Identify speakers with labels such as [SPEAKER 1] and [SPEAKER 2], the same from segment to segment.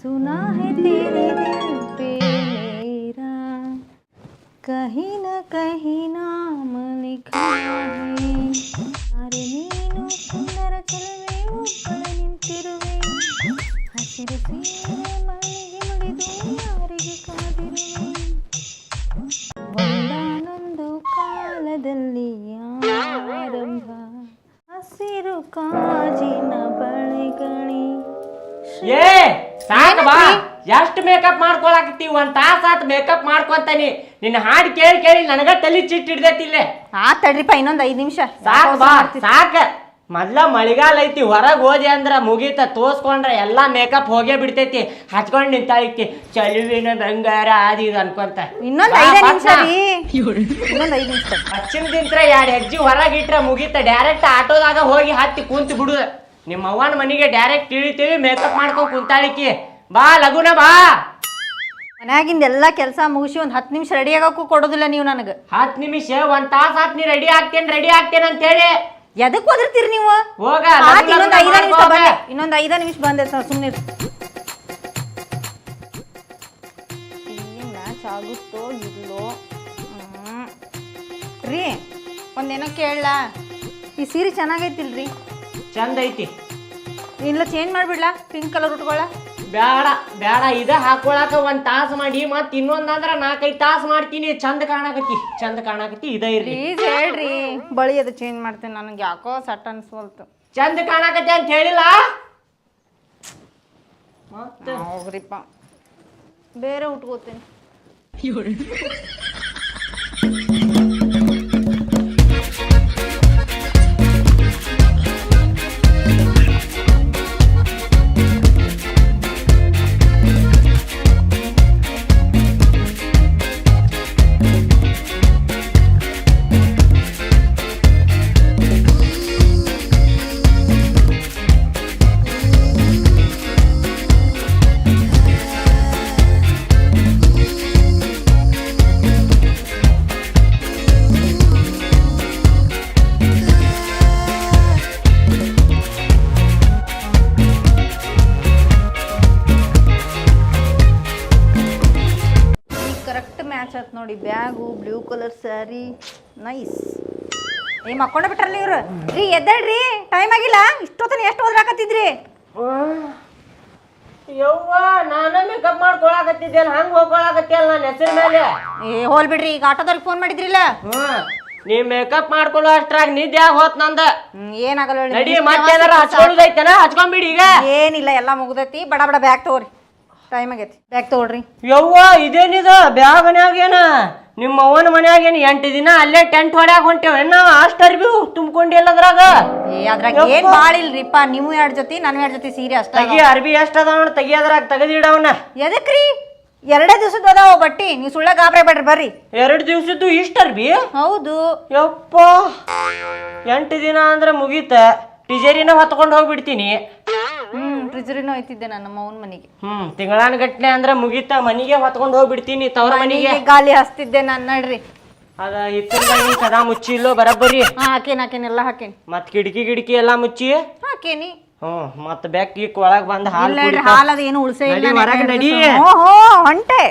[SPEAKER 1] सुना है तेरे दिल पे मेरा कहीं न कहीं नाम लिखा है अरे ನೀನು ಸುಂದರ ಚೆಲುವೆ ಒಬ್ಬಳೆ ನಿಂತಿರುವೆ ಹಸಿರು ಸೀರೆ ಮಲ್ಲಿಗೆ ಮುಡಿದು ಯಾರಿಗೆ ಕಾದಿರುವೆ ಒಂದಾನೊಂದು ಕಾಲದಲ್ಲಿ ಆರಂಭ ಹಸಿರು ಕಾಜಿನ ಬಳೆಗಳಿ
[SPEAKER 2] ಏ ಸಾಕ ಬಾ ಎಷ್ಟು ಮೇಕಪ್ ಮಾಡ್ಕೊಳಕತ್ತಿ ಒಂದ್ ತಾಸ ಆತ್ ಮೇಕಪ್ ಮಾಡ್ಕೊಂತಾನಿ ನಿನ್ನ ಹಾಡ್ ಕೇಳಿ ಕೇಳಿ ನನಗ ತಲಿ ಚಿಟ್ ಹಿಡ್ದೈತಿ ಇಲ್ಲೇ
[SPEAKER 1] ತಡ್ರಿಪ್ಪ ಇನ್ನೊಂದ್ 5 ನಿಮಿಷ
[SPEAKER 2] ಸಾಕ ಬಾ ಸಾಕ ಮೊದ್ಲ ಮಳಿಗಾಲ ಐತಿ ಹೊರಗ್ ಹೋದೆ ಅಂದ್ರ ಮುಗೀತ ತೋರ್ಸ್ಕೊಂಡ್ರ ಎಲ್ಲಾ ಮೇಕಪ್ ಹೋಗೇ ಬಿಡ್ತೈತಿ ಹಚ್ಕೊಂಡ್ ನಿಂತಾಳಿತಿ ಚಲುವಿನ ಬಂಗಾರ ಅದು ಇದು ಅನ್ಕೊಂತ
[SPEAKER 1] ಇನ್ನೊಂದ್ 5 ನಿಮಿಷ ರೀ ಇನ್ನೊಂದ್ 5 ನಿಮಿಷ
[SPEAKER 2] ಹಚ್ಚಿನದಿಂತ್ರ 2 ಹೆಜ್ಜೆ ಹೊರಗ್ ಇಟ್ರ ಮುಗೀತ ಡೈರೆಕ್ಟ್ ಆಟೋದಾಗ ಹೋಗಿ ಹತ್ತಿ ಕುಂತು ಬಿಡುದ ನಿಮ್ಮ ಅವ್ವನ ಮನಿಗೆ ಡೈರೆಕ್ಟ್ ಇಳಿತೀವಿ ಮೇಕಪ್ ಮಾಡ್ಕೊಂಡ್ ಕುಂತಾಳಿಕಿ ಬಾ ಲಗುನ ಬಾ
[SPEAKER 1] ಮನ್ಯಾಗಿಂದ ಎಲ್ಲಾ ಕೆಲಸ ಮುಗಿಸಿ ಒಂದ್ 10 ನಿಮಿಷ ರೆಡಿ ಆಗಕ್ಕೂ ಕೊಡೋದಿಲ್ಲ ನೀವು ನನಗ
[SPEAKER 2] 10 ನಿಮಿಷ ಒಂದ್ ತಾಸ ಆತ್ ನೀ ರೆಡಿ ಆಗ್ತೇನೆ ಅಂತ ಹೇಳಿ
[SPEAKER 1] ಎದಕ್ ಒದರ್ತೀರಿ ನೀವು
[SPEAKER 2] ಹೋಗ
[SPEAKER 1] ಇನ್ನೊಂದ್ 5 ನಿಮಿಷ ಬಂದೆ ಸುಮ್ನೆ ಮ್ಯಾಚ್ ಆಗುತ್ತೋ ಇಲ್ಲೋ ರೀ ಒಂದೇನೋ ಕೇಳಲಾ ಈ ಸೀರೆ ಚೆನ್ನಾಗೈತಿಲ್ರಿ
[SPEAKER 2] ಚಂದ ಐತಿ
[SPEAKER 1] ಇಲ್ಲ ಚೇಂಜ್ ಮಾಡ್ಬಿಡ್ಲಾ ಪಿಂಕ್ ಕಲರ್ ಉಟ್ಕೊಳ್ಳ
[SPEAKER 2] ಬ್ಯಾಡ ಬ್ಯಾಡ ಇದ ಹಾಕೊಳಕ ಒಂದ್ ತಾಸ ಮಾಡಿ ಮತ್ ಇನ್ನೊಂದಂದ್ರ 4-5 ತಾಸ ಮಾಡ್ತೀನಿ ಚಂದ ಕಾಣಕತ್ತಿ ಇದ ಇರ್ಲಿ
[SPEAKER 1] ಪ್ಲೀಸ್ ಹೇಳ್ರಿ ಬಳಿ ಅದು ಚೇಂಜ್ ಮಾಡ್ತೇನೆ ನನಗೆ ಯಾಕೋ ಸಟ್ ಅನ್ಸ್ವಲ್ತು
[SPEAKER 2] ಚಂದ ಕಾಣಕತ್ತಿ ಅಂತ ಹೇಳಿಲ್ಲ
[SPEAKER 1] ಹೋಗ್ರಿಪ್ಪ ಬೇರೆ ಉಟ್ಕೋತೀನಿ ನೋಡಿ bag blue colour sari nice ಏ ಮಕ್ಕೊಂಡ ಬಿಟ್ರಲ್ಲ ಇವ್ರು ರೀ ಎದ್ದೇಳ್ರಿ ಟೈಮ್ ಆಗಿಲ್ಲ ಇಷ್ಟೊತ್ತನ ಎಷ್ಟು ಓದ್ರಾಕತ್ತಿದ್ರಿ
[SPEAKER 2] ಯವ್ವ ನಾನ ಮೇಕಪ್ ಮಾಡ್ಕೊಳಕತ್ತಿದ್ದೆ ಹಂಗ ಹೋಗ್ಕೊಳಕತ್ತಿಯಲ್ಲ ನನ್ನ ಹೆಸರು ಮೇಲೆ
[SPEAKER 1] ಏ ಹೋಲ್ ಬಿಡ್ರಿ ಈಗ ಆಟೋದವ್ರಿಗೆ ಫೋನ್ ಮಾಡಿದ್ರಿಲ್ಲ
[SPEAKER 2] ನೀ ಮೇಕಪ್ ಮಾಡ್ಕೊಳ್ಳೋ ಅಷ್ಟ್ರಾಗ ನಿದ್ದೆ ಹೋತ್ ನಂದ
[SPEAKER 1] ಏನಾಗಲ್ಲ
[SPEAKER 2] ನಡಿ ಮತ್ತೇನಾರ ಹಚ್ಕೊಳ್ಳೋದೈತನ ಹಚ್ಕೊಂಬಿಡಿ ಈಗ
[SPEAKER 1] ಏನಿಲ್ಲ ಎಲ್ಲ ಮುಗ್ದೈತಿ ಬಡ ಬಡ ಬ್ಯಾಗ್ ತಗೋರಿ ಟೈಮ್ ಆಗೈತಿ ಬ್ಯಾಗ್ ತಗೊಳ್ರಿ
[SPEAKER 2] ಯವ್ವ ಇದೇನಿದ ಬ್ಯಾಗ್ ಮನ್ಯಾಗ ಏನ ನಿಮ್ಮ ಅವ್ವನ ಮನ್ಯಾಗ ಏನು 8 ದಿನ ಅಲ್ಲೇ ಟೆಂಟ್ ಹೊಡ್ಯಾಕ ಹೊಂಟೇವ ಅಷ್ಟ ಅರ್ಬಿ ತುಂಬ್ಕೊಂಡಿಲ್ಲ ಅದ್ರಾಗ
[SPEAKER 1] ಅದ್ರಾಗ ಏನ್ ಬಾಳ ಇಲ್ರಿಪ್ಪ ನೀವು 2 ಜೊತೆ ನಾನು 2 ಜೊತೆ ಸೀರೆ ಅಷ್ಟ
[SPEAKER 2] ತಗಿ ಅರ್ಬಿ ಎಷ್ಟ ಅದಾವ ನೋಡಿ ತಗಿ ಅದ್ರಾಗ ತೆಗದಿಡವನ
[SPEAKER 1] ಎದಕ್ರಿ 2 ದಿವಸದ ಅದಾವ ಬಟ್ಟಿ ನೀವು ಸುಳ್ಳ ಗಾಬ್ರೆ ಬೇಡ್ರಿ ಬರ್ರಿ
[SPEAKER 2] 2 ದಿವಸದ್ದು ಇಷ್ಟ ಅರ್ಬಿ
[SPEAKER 1] ಹೌದು
[SPEAKER 2] ಯಪ್ಪ 8 ದಿನ ಅಂದ್ರ ಮುಗೀತ ಟಿಜರಿನ ಹೊತ್ಕೊಂಡು ಹೋಗ್ಬಿಡ್ತೀನಿ
[SPEAKER 1] ಟ್ರಿಜರಿನೂ ಐತಿದ್ದೆ ನನ್ನ ಮೌನ್ ಮನೆಗೆ
[SPEAKER 2] ತಿಂಗಳಾನ ಗಟ್ಲೆ ಅಂದ್ರ ಮುಗೀತ ಮನಿಗೆ ಹೊತ್ಕೊಂಡು ಹೋಗ್ಬಿಡ್ತೀನಿ ತವ್ರ ಮನಿಗೆ
[SPEAKER 1] ಗಾಲಿ ಹಸ್ತಿದ್ದೆ ನಾನು ನಡ್ರಿ
[SPEAKER 2] ಅದ ಹಿತ್ತಲ್ದಾಗ ಕದಾ ಮುಚ್ಚಿ ಇಲ್ಲೋ ಬರಬ್ಬರಿ
[SPEAKER 1] ಹಾಕೇನಿ ಎಲ್ಲ ಹಾಕೇನಿ
[SPEAKER 2] ಮತ್ ಕಿಟಕಿ ಎಲ್ಲಾ ಮುಚ್ಚಿ
[SPEAKER 1] ಹಾಕೇನಿ
[SPEAKER 2] ಮತ್ ಬೆಕ್ಕಿ ಒಳಗ್ ಬಂದ
[SPEAKER 1] ಹಾಲ್ ಅದ ಏನು ಉಳ್ಸೇ ಇಲ್ಲ
[SPEAKER 2] ಹೊರಗೆ ನಡಿ
[SPEAKER 1] ಹೊಂಟೆ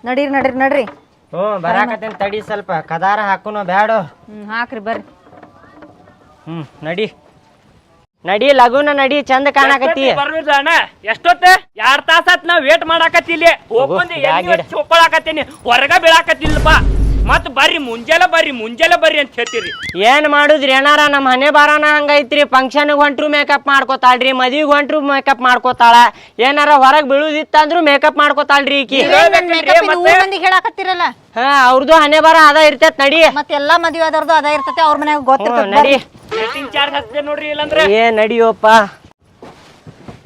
[SPEAKER 1] ನಡೀರಿ ನಡ್ರಿ ನಡ್ರಿ
[SPEAKER 2] ಬರಾಕತ್ತೇನ್ ತಡಿ ಸ್ವಲ್ಪ ಕದಾರ ಹಾಕುನು ಬ್ಯಾಡ
[SPEAKER 1] ಹಾಕ್ರಿ ಬರ್ರಿ
[SPEAKER 2] ನಡಿ ನಡಿ ಲಗುನ ನಡಿ ಚಂದ ಕಾಣಕತ್ತಿ
[SPEAKER 3] ಬರ್ಲಿಲ್ಲ ಅಣ್ಣ ಎಷ್ಟೊತ್ತ 2 ತಾಸ ಆತ್ ನಾ ವೇಟ್ ಮಾಡಾಕತ್ತಿ ಇಲ್ಲಿ ಹೋಗ್ಕೊಂಡಿ ಹೊರಗ ಬೀಳಾಕತ್ತಿಲ್ಲಪ್ಪ ಮತ್ ಬರ್ರಿ ಮುಂಜಾನೆ ಬರ್ರಿ ಅಂತ ಹೇಳ್ತೀರಿ
[SPEAKER 2] ಏನ್ ಮಾಡುದ್ರಿ ಏನಾರ ನಮ್ ಹನೆ ಬಾರಾನ ಹಂಗೈತ್ರಿ ಫಂಕ್ಷನ್ ಹೊಂಟ್ರು ಮೇಕಪ್ ಮಾಡ್ಕೋತಾಳ್ರಿ ಮದ್ವಿಗ್ ಹೊಂಟ್ರು ಮೇಕಪ್ ಮಾಡ್ಕೋತಾಳ ಏನಾರ ಹೊರಗ್ ಬೀಳುದಿತ್ತಂದ್ರು ಮೇಕಪ್ ಮಾಡ್ಕೋತಾಳ್ರಿ ಈಕಿ
[SPEAKER 1] ಹೇಳಾಕತ್ತಿರಲ್ಲ
[SPEAKER 2] ಅವ್ರದ್ದು ಹನೆ ಬಾರ ಅದ ಇರ್ತೈತ್ ನಡಿ
[SPEAKER 1] ಮತ್ತೆ ಎಲ್ಲಾ ಮದ್ವೆ ಆದವ್ರದ್ದು ಅದ ಇರ್ತೈತಿ ಅವ್ರ ಮನ್ಯಾಗ ಗೊತ್ತಿರ್ತೈತಿ
[SPEAKER 2] ನಡಿ
[SPEAKER 3] ಚಾರ್ಜ್ ಹಚ್ತೆ ನೋಡ್ರಿ ಇಲ್ಲಂದ್ರೆ
[SPEAKER 2] ಏ ನಡಿಯೋಪ್ಪ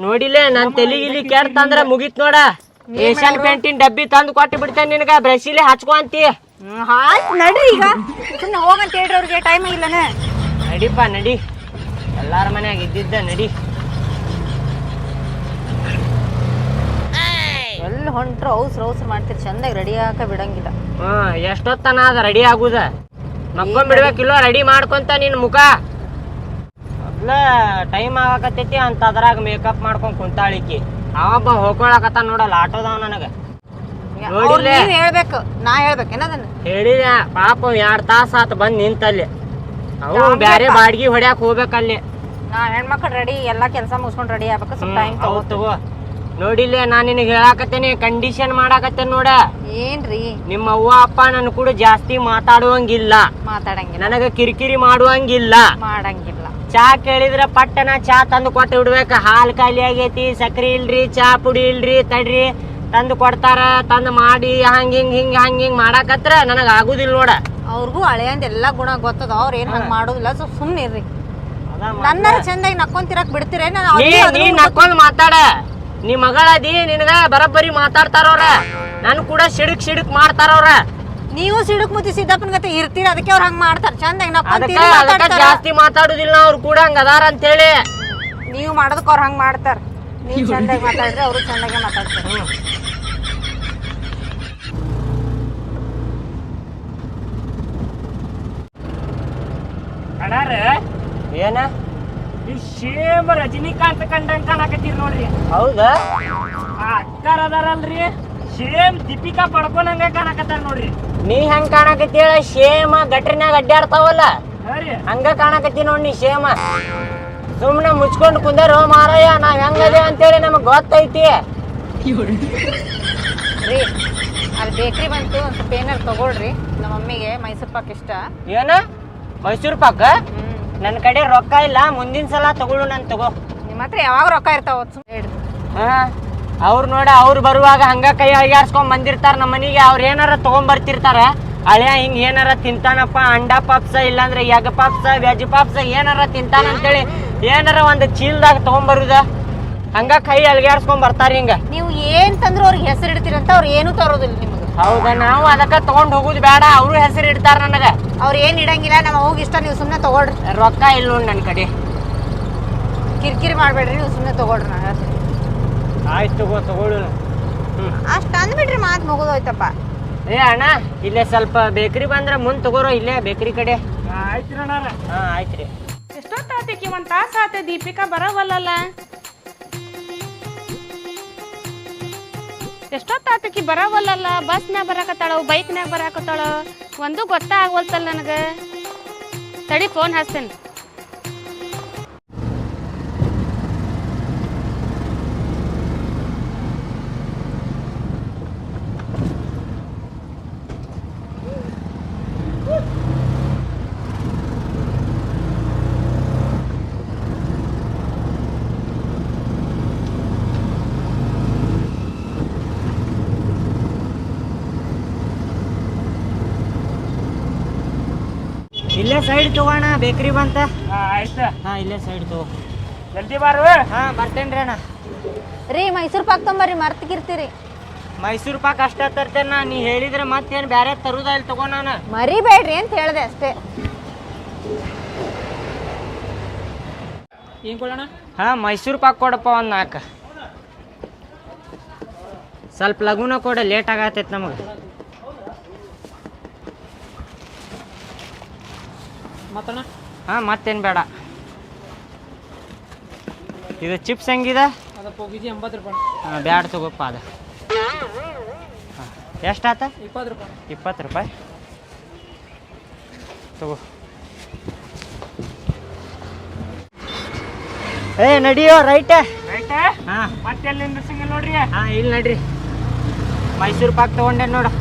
[SPEAKER 2] ನೋಡಿಲೆ ನನ್ ತೆಲಿಗಿಲಿ ಕೆಡ್ತಂದ್ರ ಮುಗಿತ್ ನೋಡ ಏಷ್ಯನ್ ಪೇಂಟಿನ್ ಡಬ್ಬಿ ತಂದು ಕೊಟ್ಟು ಬಿಡ್ತೇನೆ ನಿನಗ ಬ್ರಷಿಲೆ ಹಚ್ಕೊ ಅಂತಿ
[SPEAKER 1] ನಡ್ರಿ ಈಗ ಸುಮ್ಮನೆ ಹೋಗಂತ ಹೇಳ್ರಿ ಅವ್ರಿಗೆ ಟೈಮ್ ಆಗಿಲ್ಲನ
[SPEAKER 2] ನಡಿಪ್ಪ ನಡಿ ಎಲ್ಲಾರ ಮನ್ಯಾಗ ಇದ್ದಿದ್ದ ನಡಿ
[SPEAKER 1] ಎಲ್ಲಿ ಹೊಂಟ್ರು ಅವಸರ ಮಾಡ್ತೀರಿ ಚಂದಾಗಿ ರೆಡಿ ಹಾಕ ಬಿಡಂಗಿಲ್ಲ
[SPEAKER 2] ಎಷ್ಟೊತ್ತನ ಅದ ರೆಡಿ ಆಗುದ ಮಕ್ಕೊಂಡ್ ಬಿಡ್ಬೇಕಿಲ್ಲೋ ರೆಡಿ ಮಾಡ್ಕೊಂತ ನಿನ್ ಮುಖ ಮೊದ್ಲ ಟೈಮ್ ಆಗಾಕತ್ತೈತಿ ಅಂತ ಅದ್ರಾಗ ಮೇಕಪ್ ಮಾಡ್ಕೊಂಡ್ ಕುಂತಾಳಿಕಿ ಅವಬ್ಬ ಹೋಗ್ಕೊಳಕತ್ತ ನೋಡಲ್ಲ ಆಟೋದವ ನನಗ ನೋಡಿಲ್ಲ
[SPEAKER 1] ನೀವ್ ಹೇಳ್ಬೇಕು ನಾ ಹೇಳ್ಬೇಕೇನದನ್ನ
[SPEAKER 2] ಹೇಳಿದ ಪಾಪ 2 ತಾಸ ಆತ ಬಂದ್ ನಿಂತಲ್ಲಿ ಅವು ಬ್ಯಾರೆ ಬಾಡ್ಗಿ ಹೊಡ್ಯಾಕ ಹೋಗ್ಬೇಕಲ್ಲಿ
[SPEAKER 1] ನಾ ಹೆಣ್ಮಕ್ಳು ರೆಡಿ ಎಲ್ಲಾ ಕೆಲಸ ಮುಗಿಸ್ಕೊಂಡ್ ರೆಡಿ ಆಗ್ಬೇಕು ಸ್ವಲ್ಪ ಟೈಮ್
[SPEAKER 2] ತಗೋ ನೋಡಿಲ್ಲ ನಾನ್ ನಿನಗೆ ಹೇಳಾಕತ್ತೇನಿ ಕಂಡೀಷನ್ ಮಾಡಾಕತ್ತೇನಿ ನೋಡ
[SPEAKER 1] ಏನ್ರಿ
[SPEAKER 2] ನಿಮ್ಮ ಅವ್ವ ಅಪ್ಪ ನನ್ ಕೂಡ ಜಾಸ್ತಿ ಮಾತಾಡುವಂಗಿಲ್ಲ
[SPEAKER 1] ಮಾತಾಡಂಗಿಲ್ಲ
[SPEAKER 2] ನನಗ ಕಿರಿಕಿರಿ ಮಾಡುವಂಗಿಲ್ಲ
[SPEAKER 1] ಮಾಡಂಗಿಲ್ಲ
[SPEAKER 2] ಚಾ ಕೇಳಿದ್ರ ಪಟ್ಟನ ಚಾ ತಂದು ಕೊಟ್ಟು ಬಿಡ್ಬೇಕ ಹಾಲ್ ಖಾಲಿ ಆಗೈತಿ ಸಕ್ರಿ ಇಲ್ರಿ ಚಾ ಪುಡಿ ಇಲ್ರಿ ತಡ್ರಿ ತಂದು ಕೊಡ್ತಾರ ತಂದು ಮಾಡಿ ಹಂಗಿಂಗ್ ಮಾಡಾಕತ್ರ ನನಗ ಆಗುದಿಲ್ಲ ನೋಡ
[SPEAKER 1] ಅವ್ರಿಗೂ ಹಳೆಯಂದ ಎಲ್ಲಾ ಗುಣ ಗೊತ್ತದ ಅವ್ರ ಏನ್ ಹಂಗ ಮಾಡೋದಿಲ್ಲ ಸೊ ಸುಮ್ನೆ ಇರ್ರಿ ನನ್ನರ ಚಂದಾಗಿ ನಕ್ಕೊಂತಿರಕ್ ಬಿಡ್ತೀರ
[SPEAKER 2] ನೀ ನಕ್ಕೊಂಡ್ ಮಾತಾಡ ನೀ ಮಗಳದಿ ನಿನಗ ಬರಬ್ಬರಿ ಮಾತಾಡ್ತಾರವ್ರ ನನ್ ಕೂಡ ಸಿಡಕ್ ಮಾಡ್ತಾರವ್ರ
[SPEAKER 1] ನೀವು ಸಿಡುಕ್ ಮುತ್ತಿ ಸಿದ್ದಪ್ಪನ ಗತೆ ಇರ್ತೀರ ಅದಕ್ಕೆ ಅವ್ರ ಹಂಗ ಮಾಡ್ತಾರ ಚಂದಾಗಿ
[SPEAKER 2] ಅದಕ್ಕ ಜಾಸ್ತಿ ಮಾತಾಡುದಿಲ್ಲ ಅವ್ರು ಕೂಡ ಹಂಗ ಅದಾರ ಅಂತೇಳಿ
[SPEAKER 1] ನೀವು ಮಾಡೋದಕ್ಕೆ ಅವ್ರ ಹಂಗ ಮಾಡ್ತಾರ ನೀವು ಚಂದಾಗಿ ಮಾತಾಡ್ರಿ ಅವರು ಚಂದಾಗಿ ಮಾತಾಡ್ತಾರ
[SPEAKER 3] ಅಣ್ಣಾರ
[SPEAKER 2] ಏನ
[SPEAKER 3] ಈ ಸೇಮ್ ರಜನಿಕಾಂತ್ ಕಂಡಂಗ್ ಕಾಣಕತ್ತೀರಿ ನೋಡ್ರಿ
[SPEAKER 2] ಹೌದಾ
[SPEAKER 3] ಆ ಅಕ್ಕಾರ ಅದಾರಲ್ರಿ ಸೇಮ್ ದೀಪಿಕಾ ಪಡ್ಕೊಂಡಂಗ ಕಾಣಕತ್ತಾರ ನೋಡ್ರಿ
[SPEAKER 2] ನೀ ಹೆಂಗ್ ಕಾಣಕತ್ತೀಳ ಶೇಮ ಗಟ್ರಿನಾಗ ಅಡ್ಡಾಡ್ತಾವಲ್ಲ
[SPEAKER 3] ಹಾ ರೀ
[SPEAKER 2] ಹಂಗ ಕಾಣಕತ್ತಿ ನೋಡ್ ನೀ ಶೇಮ ಸುಮ್ನೆ ಮುಚ್ಕೊಂಡ್ ಕುಂದರೋ ಮಾರಾಯ ನಾವ್ ಹೆಂಗದೆ ಅಂತೇಳಿ ನಮಗ್ ಗೊತ್ತೈತಿ
[SPEAKER 1] ರೀ ಅಲ್ಲಿ ಬೇಕ್ರಿ ಬಂತು ಒಂದ್ ಸ್ವಲ್ಪ ಏನಾರು ತಗೊಳ್ರಿ ನಮ್ಮ ಮಮ್ಮಿಗೆ ಮೈಸೂರು ಪಾಕ್ ಇಷ್ಟ
[SPEAKER 2] ಏನ ಮೈಸೂರು ಪಾಕ ನನ್ ಕಡೆ ರೊಕ್ಕ ಇಲ್ಲ ಮುಂದಿನ ಸಲ ತಗೊಳು ನನ್ ತಗೋ
[SPEAKER 1] ನಿಮ್ಮ ಹತ್ರ ಯಾವಾಗ ರೊಕ್ಕ ಇರ್ತಾವ
[SPEAKER 2] ಹಾ ಅವ್ರು ನೋಡ ಅವ್ರು ಬರುವಾಗ ಹಂಗ ಕೈ ಅಳಿಯಾಡ್ಸ್ಕೊಂಡ್ ಬಂದಿರ್ತಾರ ನಮ್ಮ ಮನಿಗೆ ಅವ್ರ ಏನಾರ ತಗೊಂಡ್ ಬರ್ತಿರ್ತಾರ ಹಳೆಯ ಹಿಂಗ್ ಏನಾರ ತಿಂತಾನಪ್ಪ ಅಂಡಾ ಪಾಪ್ಸ ಇಲ್ಲಾಂದ್ರೆ ಎಗ್ ಪಾಪ್ಸ ವೆಜ್ ಪಾಪ್ಸ ಏನಾರ ತಿಂತಾನ ಅಂತೇಳಿ ಏನಾರ ಒಂದ್ ಚೀಲ್ದಾಗ ತಗೊಂಡ್ಬರುದ ಹಂಗ ಕೈ ಅಳಿಯಾಡ್ಸ್ಕೊಂಡ್ ಬರ್ತಾರ ಹಿಂಗ
[SPEAKER 1] ನೀವು ಏನ್ ತಂದ್ರು ಅವ್ರಿಗೆ ಹೆಸರು ಇಡ್ತೀರಂತ ಅವ್ರು ಏನು ತರೋದಿಲ್ಲ ನಿಮ್ಗೆ
[SPEAKER 2] ಹೌದಾ ನಾವು ಅದಕ್ಕ ತಗೊಂಡ್ ಹೋಗುದು ಬೇಡ ಅವ್ರು ಹೆಸರು ಇಡ್ತಾರ ನನಗ
[SPEAKER 1] ಅವ್ರು ಏನ್ ಇಡಂಗಿಲ್ಲ ನಮ್ಮ ಹೋಗಿ ಇಷ್ಟ ನೀವು ಸುಮ್ಮನೆ ತಗೊಳ್ರಿ
[SPEAKER 2] ರೊಕ್ಕ ಇಲ್ಲ ನೋಡ್ ನನ್ ಕಡೆ
[SPEAKER 1] ಕಿರಿಕಿರಿ ಮಾಡ್ಬೇಡ್ರಿ ನೀವು ಸುಮ್ಮನೆ ತಗೊಳ್ರಿ ನಾ ಹೇಳ್ತೀನಿ
[SPEAKER 2] ಆಯ್ತು ತಗೊಳು
[SPEAKER 1] ಅಷ್ಟು ಅಂದ್ಬಿಟ್ರಿ ಮಾತು ಮುಗಿದೋಯ್ತಪ್ಪ
[SPEAKER 2] ಏ ಅಣ್ಣ ಇಲ್ಲೇ ಸ್ವಲ್ಪ ಬೇಕ್ರಿ ಬಂದ್ರ ಮುಂದ್ ತಗೋರೋ ಇಲ್ಲೇ ಬೇಕ್ರಿ ಕಡೆ
[SPEAKER 3] ಆಯ್ತ್ರಿ ಅಣ್ಣಾರ
[SPEAKER 2] ಹಾ ಆಯ್ತ್ರಿ
[SPEAKER 4] ಎಷ್ಟೊತ್ತಾತಕಿ 1 ತಾಸ ಆತ ದೀಪಿಕಾ ಬರವಲ್ಲಲ್ಲ ಎಷ್ಟೊತ್ತಾತಕಿ ಬರವಲ್ಲಲ್ಲ ಬಸ್ನಾಗ ಬರಾಕತ್ತಾಳ ಬೈಕ್ನಾಗ ಬರಾಕತ್ತಾಳ ಒಂದು ಗೊತ್ತಾಗವಲ್ತಲ್ಲ ನನಗೆ ತಡಿ ಫೋನ್ ಹಚ್ತೇನೆ
[SPEAKER 2] ಇಲ್ಲೇ ಸೈಡ್ ತಗೋಣ ಬೇಕ್ರಿ ಬಂತ
[SPEAKER 3] ಆಯ್ತ
[SPEAKER 2] ಹಾ ಇಲ್ಲೇ ಸೈಡ್ ತಗೋ
[SPEAKER 3] ಜಲ್ದಿ ಬಾರು
[SPEAKER 2] ಹಾ ಬರ್ತೇನ್ರಿ ಅಣ್ಣ
[SPEAKER 1] ರೀ ಮೈಸೂರು ಪಾಕ್ ತೊಂಬರ್ರಿ ಮರ್ತಿಗಿರ್ತೀರಿ
[SPEAKER 2] ಮೈಸೂರು ಪಾಕ್ ಅಷ್ಟ ತರ್ತೇನ ನೀ ಹೇಳಿದ್ರೆ ಮತ್ತೇನ್ ಬ್ಯಾರೆ ತರುದ ಇಲ್ಲಿ ತಗೋ ನಾನು
[SPEAKER 1] ಮರಿಬೇಡ್ರಿ ಅಂತ ಹೇಳ್ದೆ ಅಷ್ಟೇ
[SPEAKER 3] ಏನ್ ಕೊಡೋಣ
[SPEAKER 2] ಹಾ ಮೈಸೂರು ಪಾಕ್ ಕೊಡಪ್ಪ ಒಂದ್ 4 ಸ್ವಲ್ಪ ಲಘುನ ಕೊಡ ಲೇಟ್ ಆಗತೈತಿ ನಮಗೆ
[SPEAKER 3] ಮತ್ತಣ್ಣ
[SPEAKER 2] ಹಾ ಮತ್ತೇನ್ ಬೇಡ ಇದು ಚಿಪ್ಸ್ ಹೆಂಗಿದೆ
[SPEAKER 3] ಅದ ಹೋಗಿದ್ದಿ 80 ರೂಪಾಯಿ
[SPEAKER 2] ಹಾಂ ಬ್ಯಾಡ ತಗೋಪ್ಪ ಅದು ಎಷ್ಟಾತ
[SPEAKER 3] 20 ರೂಪಾಯಿ
[SPEAKER 2] 20 ರೂಪಾಯಿ ತಗೋ ಏ ನಡಿಯೋ ರೈಟ್
[SPEAKER 3] ರೈಟ್
[SPEAKER 2] ಹಾಂ
[SPEAKER 3] ಮತ್ತೆ ಎಲ್ಲಿ ನಿಂದ್ರಿಸಂಗಿಲ್ಲ ನೋಡ್ರಿ
[SPEAKER 2] ಹಾಂ ಇಲ್ಲಿ ನಡ್ರಿ ಮೈಸೂರು ಪಾಕ್ ತಗೊಂಡೆ ನೋಡು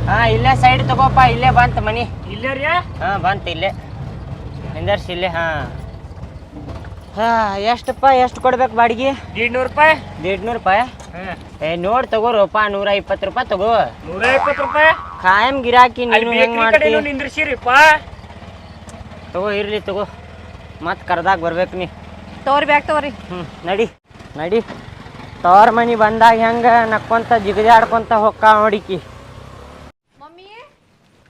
[SPEAKER 2] ಹಾ ಇಲ್ಲೇ ಸೈಡ್ ತಗೋಪ್ಪ ಇಲ್ಲೇ ಬಂತ ಮನಿ
[SPEAKER 3] ಇಲ್ಲೇ ರೀ
[SPEAKER 2] ಹಾ ಬಂತ ಇಲ್ಲೇ ನಿಂದರ್ಸಿ ಇಲ್ಲೇ ಹಾ ಹಾ ಎಷ್ಟಪ್ಪ ಎಷ್ಟು ಕೊಡ್ಬೇಕು ಬಾಡಿಗೆ
[SPEAKER 3] 150 ರೂಪಾಯಿ
[SPEAKER 2] 150 ರೂಪಾಯಿ ಏ ನೋಡ್ ತಗೋರಪ್ಪ 120 ರೂಪಾಯಿ ತಗೋ
[SPEAKER 3] 120 ರೂಪಾಯಿ
[SPEAKER 2] ಖಾಯಂ ಗಿರಾಕಿ ನೀನು ಹೆಂಗ್ ಮಾಡ್ತಿ
[SPEAKER 3] ನಿಂದ್ರಿಸಿರಿಪ್ಪ
[SPEAKER 2] ತಗೋ ಇರ್ಲಿ ತಗೋ ಮತ್ ಕರ್ದಾಗ ಬರ್ಬೇಕು ನೀ
[SPEAKER 1] ತಗೋರಿ ಬ್ಯಾಗ್ ತಗೋರಿ
[SPEAKER 2] ನಡಿ ನಡಿ ತವ್ರ ಮನಿ ಬಂದಾಗ ಹೆಂಗ ನಕ್ಕೊಂತ ಜಿಗದಾಡ್ಕೊಂತ ಹೊಕ್ಕ ನೋಡಿಕಿ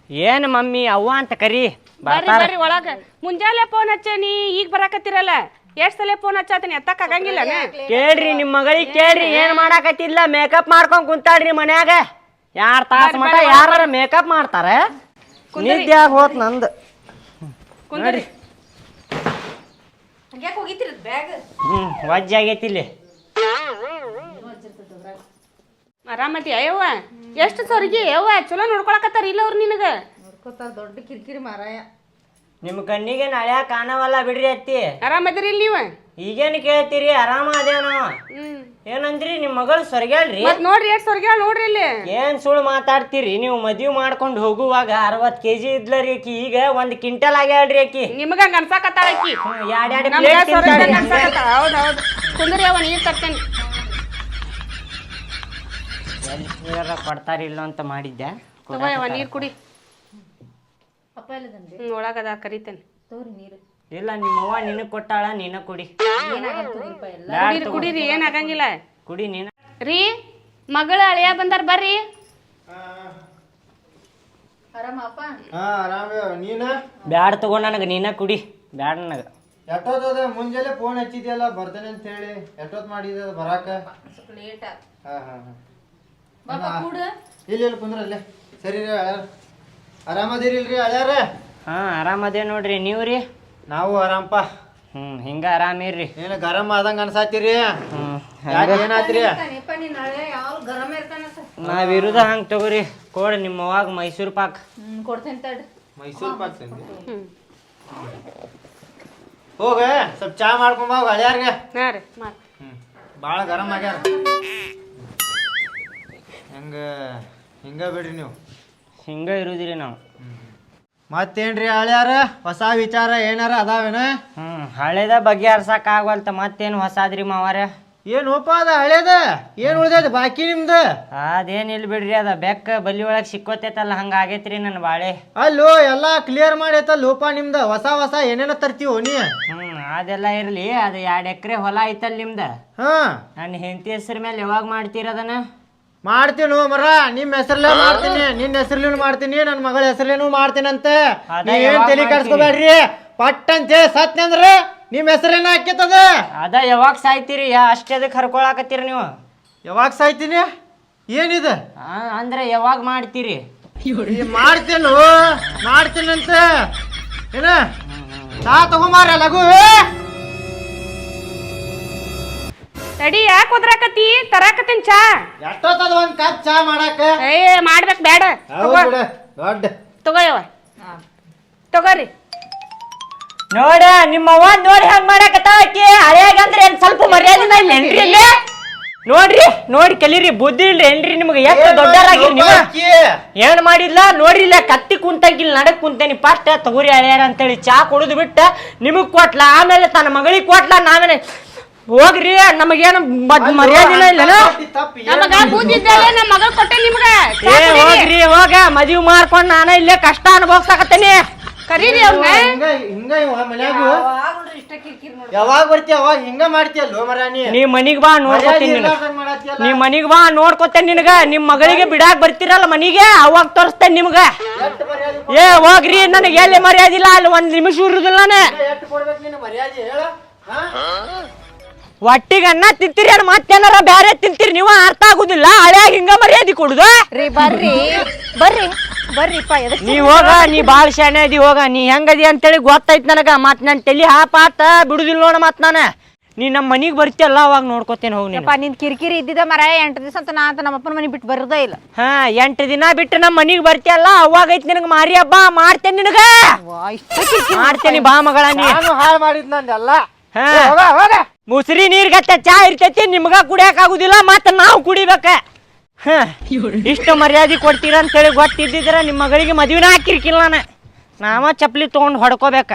[SPEAKER 2] ಏನ್ ಮಮ್ಮಿ ಅವ್ವ ಅಂತ ಕರಿ
[SPEAKER 4] ಬರ್ರಿ ಬರ್ರಿ ಒಳಗ ಮುಂಜಾನೆ ಫೋನ್ ಹಚ್ಚನಿ ಈಗ ಬರಾಕತ್ತಿರಲ್ಲ ಎಷ್ಟ್ ಸಲ ಫೋನ್ ಹಚ್ಚಾತೀನಿ ಎತ್ತಕ್ ಆಗಂಗಿಲ್ಲ
[SPEAKER 2] ಕೇಳ್ರಿ ನಿಮ್ ಮಗಳಿಗೆ ಕೇಳ್ರಿ ಏನ್ ಮಾಡಾಕತ್ತಿಲ್ಲ ಮೇಕಪ್ ಮಾಡ್ಕೊಂಡ್ ಕುಂತಾಡ್ರಿ ಮನ್ಯಾಗ 2 ತಾಸು ಮಟ ಯಾರ ಮೇಕಪ್ ಮಾಡ್ತಾರೆ ನಿದ್ದೆ ಆಗಿ ಹೋತ್ ನಂದು
[SPEAKER 4] ಕುಂದ್ರಿ
[SPEAKER 1] ಹಂಗ್ಯಾಕೆ ಹೋಗಿತ್ತಿರ ಬ್ಯಾಗ್
[SPEAKER 2] ವಜ್ಜೆ ಆಗೈತಿ ಇಲ್ಲಿ
[SPEAKER 4] ಆರಾಮತಿ ಅಯ್ಯವ್ವ ಎಷ್ಟು ಸೊರ್ಗಿ ಯವ್ವ ಚಲೋ ನೋಡ್ಕೊಳಕತ್ತಾರ ಇಲ್ಲ ಅವ್ರು ನಿನಗ
[SPEAKER 1] ನೋಡ್ಕೋತಾರ ದೊಡ್ಡ ಕಿರಿಕಿರಿ ಮಾರಾಯ.
[SPEAKER 2] ನಿಮ್ಮ ಕಣ್ಣಿಗೆ ನಾಳೆ ಕಾಣವಲ್ಲ ಬಿಡ್ರಿ ಅತ್ತಿ.
[SPEAKER 4] ಆರಾಮದಿರಿ ಇಲ್ಲಿ ನೀವು
[SPEAKER 2] ಈಗೇನು ಕೇಳ್ತೀರಿ? ಆರಾಮ ಅದೇನೋ. ಏನಂದ್ರಿ ನಿಮ್ಮ ಮಗಳು ಸೊರ್ಗ್ಯಾಳ್ರಿ?
[SPEAKER 4] ಮತ್ ನೋಡ್ರಿ ಎಷ್ಟು ಸೊರ್ಗ್ಯಾಳ ನೋಡ್ರಿ ಇಲ್ಲಿ.
[SPEAKER 2] ಏನ್ ಸುಳ್ಳು ಮಾತಾಡ್ತೀರಿ ನೀವು? ಮದ್ವಿ ಮಾಡ್ಕೊಂಡು ಹೋಗುವಾಗ 60 kg ಇದ್ಲರಿ ಆಕಿ, ಈಗ 1 ಕ್ವಿಂಟಲ್ ಆಗ್ಯಾಳ್ರಿ ಆಕಿ.
[SPEAKER 4] ನಿಮಗ ಹಂಗ ಅನ್ಸಾಕತ್ತಾಳ ಆಕಿ.
[SPEAKER 2] ಎರಡೆರಡು
[SPEAKER 4] ನಮ್ಗೆ
[SPEAKER 2] ಪ್ಲೇಟ್
[SPEAKER 4] ಸೊರ್ಗಿ
[SPEAKER 2] ತಿಂತಾಳ್ರಿ.
[SPEAKER 4] ಅನ್ಸಾಕತ್ತಾಳ. ಹೌದ್ ಹೌದ್ ಕುಂದ್ರಿ ಅವ್ವ ನೀರ್ ತರ್ತೇನೆ.
[SPEAKER 2] ಎಲ್ಲಿ ಕೊಡ್ತಾರಿಲ್ಲ ಅಂತ ಮಾಡಿದ್ದೆ.
[SPEAKER 4] ತಗೋಯವ್ವ ನೀರ್ ಕುಡಿ.
[SPEAKER 1] ಅಪ್ಪ ಎಲ್ಲದನ್ರಿ?
[SPEAKER 4] ಒಳಗದ ಕರಿತೇನೆ.
[SPEAKER 1] ತೋರಿ ನೀರು.
[SPEAKER 2] ಇಲ್ಲ ನಿಮ್ಮವ್ವ ನಿನಗ್ ಕೊಟ್ಟಾಳ, ನೀನ ಕುಡಿ.
[SPEAKER 1] ಏನಾಗಂತದ್ರಿಪ್ಪ ಎಲ್ಲ?
[SPEAKER 4] ಕುಡೀರಿ ಕುಡೀರಿ ಏನ್ ಆಗಂಗಿಲ್ಲ.
[SPEAKER 2] ಕುಡಿ ನೀನ.
[SPEAKER 4] ರೀ ಮಗಳ ಅಳಿಯ ಬಂದಾರ ಬರ್ರಿ.
[SPEAKER 1] ಆರಾಮಪ್ಪ?
[SPEAKER 5] ಆರಾಮ. ನೀನ
[SPEAKER 2] ಬ್ಯಾಡ ತಗೋ ನನಗ, ನೀನ ಕುಡಿ. ಬ್ಯಾಡ ನನಗ.
[SPEAKER 5] ಎಷ್ಟೊತ್ತದ? ಮುಂಜಾನೆ ಫೋನ್ ಹಚ್ಚಿದ್ಯಲ್ಲ ಬರ್ತೇನೆ ಅಂತ ಹೇಳಿ. ಎಷ್ಟೊತ್ತು ಮಾಡಿದ ಬರಾಕ?
[SPEAKER 1] ಸ್ವಲ್ಪ ಲೇಟ್ ಆಗ.
[SPEAKER 5] ಹಾ
[SPEAKER 1] ಬಾಪ ಕೂಡ
[SPEAKER 5] ಇಲ್ಲ ಕುಂದ್ರಲ್ಲೇ. ಸರಿ ರೀ ಅಳ್ಯಾರ, ಆರಾಮದಿರಿಲ್ರಿ ಅಳ್ಯಾರ?
[SPEAKER 2] ಹಾ ಆರಾಮದೇ ನೋಡ್ರಿ. ನೀವ್ರಿ?
[SPEAKER 5] ನಾವು ಆರಾಮಪ್ಪ.
[SPEAKER 2] ಹಿಂಗ ಆರಾಮಿರ್ರಿ.
[SPEAKER 5] ಏನು ಗರಂ ಆದಂಗ ಅನ್ಸಾತಿರಿ? ಯಾಕೆ ಏನಾತ್ರಿ?
[SPEAKER 1] ನೀ ನಾಳೆ ಯಾವ ಗರಮ ಇರ್ತಾನ ಸರ್?
[SPEAKER 2] ನಾವಿರುದ ಹಂಗ ತಗೋರಿ. ಕೊಡ್ ನಿಮ್ಮವ್ವಾಗ ಮೈಸೂರು ಪಾಕ್.
[SPEAKER 1] ಕೊಡ್ತೇನೆ ತಡ್ರಿ.
[SPEAKER 5] ಮೈಸೂರು ಪಾಕ್ ತಂದಿ? ಹೋಗ ಸ್ವಲ್ಪ ಚಾ ಮಾಡ್ಕೊಂಬ ಅಳ್ಯಾರ್ಗೆ.
[SPEAKER 4] ಹಾ ರೀ ಮಾಡ್.
[SPEAKER 5] ಭಾಳ ಗರಂ ಆಗ್ಯಾರ. ಹಿಂಗ ಬಿಡ್ರಿ ನೀವು.
[SPEAKER 2] ಹಿಂಗ ಇರುದಿರಿ ನಾವು.
[SPEAKER 5] ಮತ್ತೇನ್ರಿ ಅಳ್ಯಾರ? ಹೊಸ ವಿಚಾರ ಏನಾರ ಅದಾವೇನ?
[SPEAKER 2] ಹಳೇದ ಬಗ್ಗೆ ಹರ್ಸಕ್ ಆಗವಲ್ತ. ಮತ್ತೇನು ಹೊಸಾದ್ರಿ ಮಾವಾರ?
[SPEAKER 5] ಏನೋಪ ಅದ ಹಳೇದ? ಏನ್ ಉಳ್ದೈತಿ ಬಾಕಿ ನಿಮ್ದು?
[SPEAKER 2] ಅದೇನಿಲ್ ಬಿಡ್ರಿ, ಅದ ಬೆಕ್ಕ ಬಲಿ ಒಳಗ್ ಸಿಕ್ಕೋತೈತಲ್ಲ ಹಂಗ ಆಗೈತ್ರಿ ನನ್ ಬಾಳೆ.
[SPEAKER 5] ಅಲ್ಲೋ ಎಲ್ಲಾ ಕ್ಲಿಯರ್ ಮಾಡೈತ ಲೋಪ ನಿಮ್ದ. ಹೊಸ ಏನೇನ ತರ್ತೀವೋ ನೀ?
[SPEAKER 2] ಅದೆಲ್ಲ ಇರ್ಲಿ. ಅದು 2 ಎಕರೆ ಹೊಲ ಐತಲ್ ನಿಮ್ದ.
[SPEAKER 5] ಹಾ
[SPEAKER 2] ನನ್ನ ಹೆಂಡತಿ ಹೆಸರ ಮೇಲೆ ಯಾವಾಗ ಮಾಡ್ತೀರ ಅದನ್ನ?
[SPEAKER 5] ಮಾಡ್ತೀನೋ ಮರ. ನಿಮ್ ಹೆಸರ್ಲೇ ಮಾಡ್ತೀನಿ, ನಿನ್ನ ಹೆಸರ್ಲೇನು ಮಾಡ್ತೀನಿ, ನನ್ನ ಮಗಳ ಹೆಸರ್ಲೇನು ಮಾಡ್ತೀನಂತ. ಏನ್ ತಲೆ ಕಟ್ಸ್ಕೊಬೇಡ್ರಿ. ಪಟ್ ಅಂತ ಹೇಳಿ ಸತ್ನೆ ಅಂದ್ರ ನಿಮ್ ಹೆಸರೇನ ಹಾಕಿತ್ತದ?
[SPEAKER 2] ಅದ ಯಾವಾಗ ಸಾಯ್ತೀರಿ? ಅಷ್ಟೇ ಅದಕ್ಕೆ ಹರ್ಕೊಳಕತ್ತೀರಿ ನೀವು.
[SPEAKER 5] ಯಾವಾಗ ಸಾಯ್ತೀನಿ? ಏನಿದ?
[SPEAKER 2] ಅಂದ್ರೆ ಯಾವಾಗ ಮಾಡ್ತೀರಿ?
[SPEAKER 5] ಮಾಡ್ತೀನಂತ. ಏನ ಚಾ ತಗೊಂಬಾರ ಲಘು.
[SPEAKER 4] ತಡಿ ಯಾಕೆ ಒದ್ರಾಕತಿ? ತರಾಕತ್ತೀನಿ ಚಾ.
[SPEAKER 5] ಎಷ್ಟೊತ್ತದ ಒಂದ್ ಕಪ್ ಚಾ ಮಾಡಾಕ?
[SPEAKER 4] ಏ ಮಾಡ್ಬೇಕ್ ಬೇಡ.
[SPEAKER 5] ದೊಡ್ಡ
[SPEAKER 4] ತಗೋಯವ್ವ ತಗೋರಿ.
[SPEAKER 2] ನೋಡ ನಿಮ್ಮವ್ವ ನೋಡಿ ಹಂಗ ಮಾಡಾಕತ್ತಾಳ ಆಕಿ. ಹಳೆಯಾಗಂದ್ರೆ ಏನ್ ಸ್ವಲ್ಪ ಮರ್ಯಾದಿನ ಇಲ್ಲ ಏನ್ರಿ ಇಲ್ಲಿ? ನೋಡ್ರಿ ನೋಡಿ ಕಲೀರಿ. ಬುದ್ಧಿ ಇಲ್ರಿ ಏನ್ರಿ ನಿಮ್ಗೆ? ಎಷ್ಟು ದೊಡ್ಡರಾಗಿರಿ ನೀವು. ಏನ್ ಮಾಡಿಲ್ಲ ನೋಡ್ರಿಲ್ಲ, ಕತ್ತಿ ಕುಂತಂಗಿಲ್ಲ ನಡಕ್ ಕುಂತೇನಿ. ಫಸ್ಟ್ ತಗೋರಿ ಹಳೆಯಾರ ಅಂತೇಳಿ ಚಾ ಕುಡಿದು ಬಿಟ್ಟ ನಿಮಗ್ ಕೊಟ್ಲ, ಆಮೇಲೆ ತನ್ನ ಮಗಳಿಗೆ ಕೊಟ್ಲ. ನಾವೇನೆ ಹೋಗ್ರಿ, ನಮಗೇನು ಮರ್ಯಾದಿನ ಇಲ್ಲ.
[SPEAKER 4] ನಮಗ ಬೂದಿದ್ದಲ್ಲ ನಮ್ಮ ಮಗಳ ಕೊಟ್ಟೆ ನಿಮ್ಗ.
[SPEAKER 2] ಹೋಗ್ರಿ ಹೋಗ, ಮದ್ವಿ ಮಾಡ್ಕೊಂಡ್ ನಾನ ಇಲ್ಲೇ ಕಷ್ಟ ಅನುಭವಿಸಾಕತ್ತೇನಿ.
[SPEAKER 4] ಕರೀರಿ ಅವ್ನ.
[SPEAKER 5] ಹಿಂಗ ಮನ್ಯಾಗು ಯಾವಾಗ ಬರ್ತಿ ಅವಾಗ ಹಿಂಗ ಮಾಡ್ತೀಯಲ್ಲೋ ಮರ ನೀ.
[SPEAKER 2] ನೀ ಮನಿಗ್ ಬಾ ನೋಡ್ಕೊತೀನಿ. ನೀ ಮನಿಗ್ ಬಾ ನೋಡ್ಕೊತೇನೆ ನಿನಗ. ನಿಮ್ ಮಗಳಿಗೆ ಬಿಡಾಕ್ ಬರ್ತೀರಲ್ಲ ಮನಿಗೆ, ಅವಾಗ ತೋರಿಸ್ತೇನೆ ನಿಮ್ಗ. ಏ ಹೋಗ್ರಿ, ನನಗೆ ಎಲ್ಲಿ ಮರ್ಯಾದಿಲ್ಲ. ಅಲ್ಲಿ 1 ನಿಮಿಷ ಇರುದಿಲ್ಲ. ಒಟ್ಟಿಗೆ ಅನ್ನ ತಿಂತೀರಿ ಅಣ್ಣ, ಮತ್ತೇನಾರ ಬ್ಯಾರೆ ತಿಂತೀರಿ ನೀವು? ಅರ್ಥ ಆಗುದಿಲ್ಲ. ಹಳೆಯಾಗ ಹಿಂಗ ಮರ್ಯಾದಿ ಕೊಡುದು?
[SPEAKER 1] ರೀ ಬರ್ರಿ ಬರ್ರಿ ಬರ್ರಿಪ್ಪ.
[SPEAKER 2] ನೀ ಹೋಗ, ನೀ ಬಾಳ ಶಾಣೆ ಅದಿ. ಹೋಗ, ನೀ ಹೆಂಗದಿ ಅಂತೇಳಿ ಗೊತ್ತೈತ್ ನನಗ. ಮತ್ ನನ್ ತಲಿ ಹಾಪಾತ ಬಿಡುದಿಲ್ಲ ನೋಡ. ಮತ್ ನೀ ನಮ್ಮ ಮನಿಗ್ ಬರ್ತಿಯಲ್ಲ ಅವಾಗ ನೋಡ್ಕೋತೇನೆ. ಹೋಗಿ
[SPEAKER 1] ನಿನ್ ಕಿರಿಕಿರಿ ಇದ್ದಿದ್ದ ಮರ 8 ದಿವಸ ಅಂತ ನಾ ಅಂತ ನಮ್ಮಪ್ಪನ ಮನೆ ಬಿಟ್ಟು ಬರೋದೇ ಇಲ್ಲ.
[SPEAKER 2] 8 ದಿನ ಬಿಟ್ಟು ನಮ್ಮ ಮನಿಗ್ ಬರ್ತಿಯಲ್ಲ ಅವಾಗ ಐತಿ ನಿನಗ ಮಾರಿ ಹಬ್ಬ. ಮಾಡ್ತೇನೆ ನಿನಗ, ಮಾಡ್ತೇನಿ ಬಾ ಮಗಳ. ನೀ
[SPEAKER 5] ಹಾಳು ಮಾಡಿದ್ ನಂದೆಲ್ಲ.
[SPEAKER 2] ಮುಸ್ರಿ ನೀರ್ಗತ್ತೆ ಚಾ ಇರ್ತೈತಿ, ನಿಮ್ಗ ಕುಡಿಯಕ್ ಆಗುದಿಲ್ಲ. ಮತ್ತ ನಾವು ಕುಡಿಬೇಕ. ಇಷ್ಟು ಮರ್ಯಾದೆ ಕೊಡ್ತೀರ ಅಂತೇಳಿ ಗೊತ್ತಿದ್ದಿದ್ರ ನಿಮ್ಮ ಮಗಳಿಗೆ ಮದ್ವಿನ ಹಾಕಿರ್ಕಿಲ್ಲ. ನಾವ ಚಪ್ಲಿ ತಗೊಂಡ್ ಹೊಡ್ಕೋಬೇಕ.